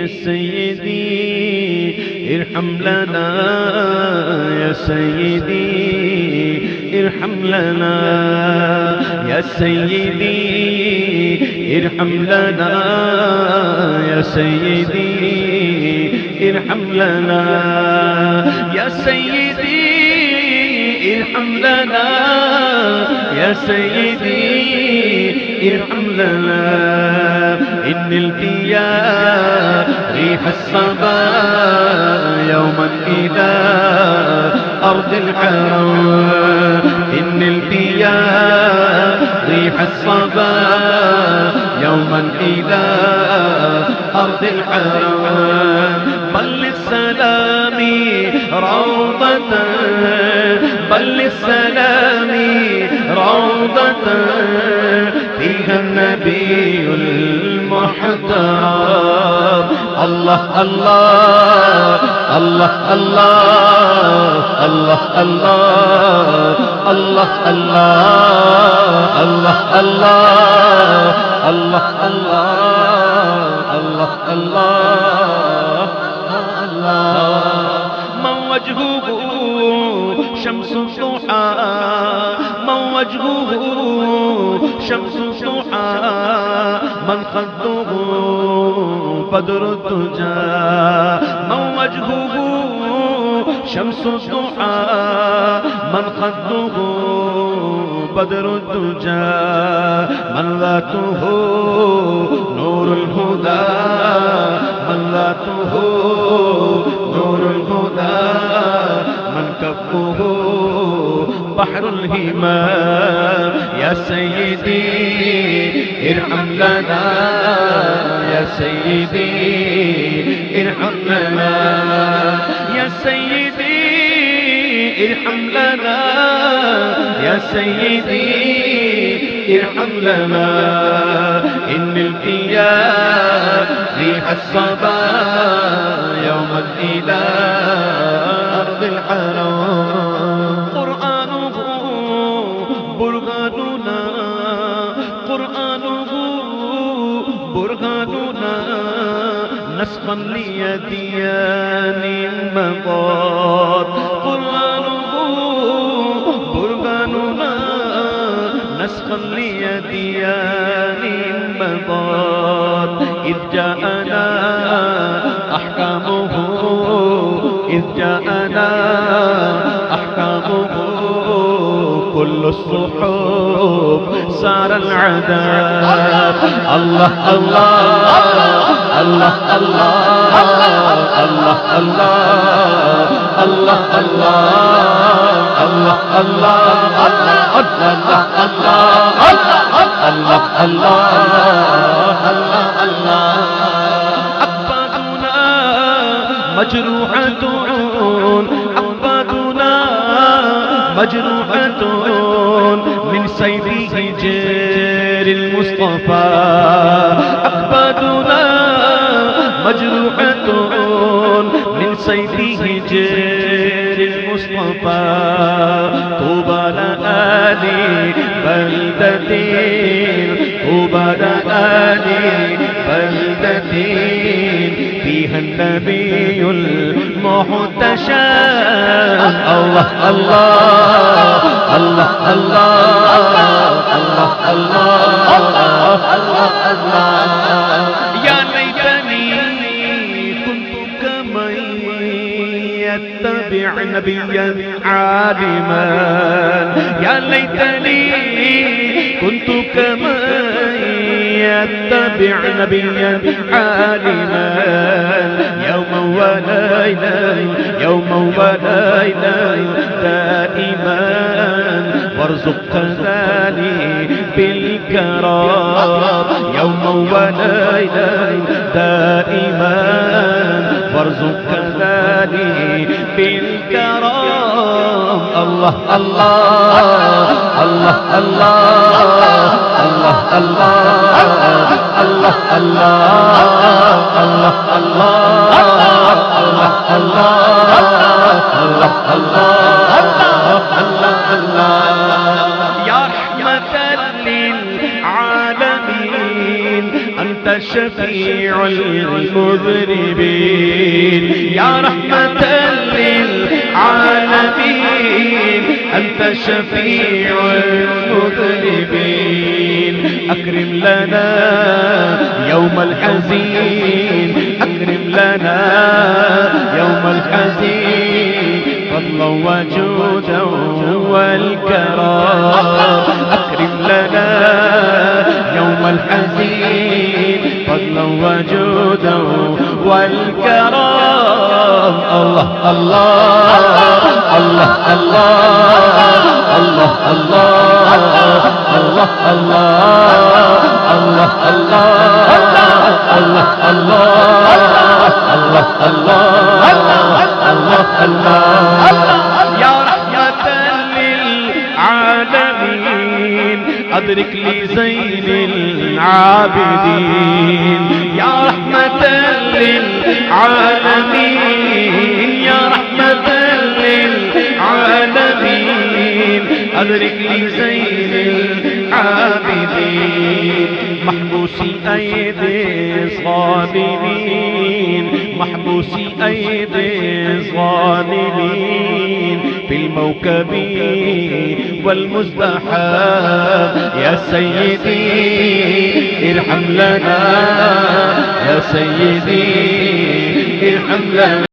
سيدي ارحم لنا يا سيدي ارحم لنا يا سيدي ارحم لنا يا سيدي ارحم لنا يا سيدي ارحم لنا يا سيدي ارحم لنا إن البيا ريح الصبا يوما إلى أرض الحرم إن البيا ريح الصبا يوما إلى أرض الحرم بل السلام روضة بل السلام روضة فيها النبي المحترم الله الله الله الله الله الله الله الله الله الله الله الله الله الله من وجهه شمس الضحى من وجهه شمس الضحى من خده بدر الدجى من وجهه شمس الضحى من خده بدر الدجى من ذاته نور الهدى من ذاته نور الهدى من كفه بحر الهمام يا سيدي ارحم لنا يا سيدي ارحم لنا يا سيدي ارحم لنا يا سيدي ارحم لنا إن القيام ريح الصبا يوما إلى أرض الحرم قرآنه برهاننا قرآنه برهاننا نسخا لأديان مضات قرآنه برهاننا نسخا لأديان مضات إذ جاءنا أحكامه إذ جاءنا أحكامه كل الصحف سار العذاب الله الله الله الله الله الله الله الله الله الله الله أكبادنا مجروحة أكبادنا مجروحة من سيفه جير المصطفى أكبادنا مجروحة من سيفه جير المصطفى طوبى لآل بلدة طوبى لآل بلدة فيها النبي المحتشى الله الله الله الله الله الله الله يا ليتني كنت كمن يتبع نبيا عالما يا ليتني كنت كمن يتبع نبيا عالما يوما وليلا يوما وليلا دائما وارزق كذلك بالكرام يوما وليلا دائما وارزق كذلك بالكرام الله الله الله الله الله الله الله الله الله الله يا رحمة للعالمين أنت شفيع المذنبين يا رحمة للعالمين أنت شفيع المذنبين أكرم لنا يوم الحزين أكرم لنا يوم الحزين فضلا وجودا والكرام أكرم لنا يوم الحزين فضلا وجودا والكرام الله الله الله الله الله الله الله الله الله الله الله يا رحمة للعالمين أدرك لي زين العابدين يا رحمة للعالمين يا رحمة للعالمين أدرك لي زين العابدين محبوسي أيدي الظالمين محبوسي أيدي الظالمين في الموكب والمزدحام يا سيدي ارحم لنا يا سيدي ارحم لنا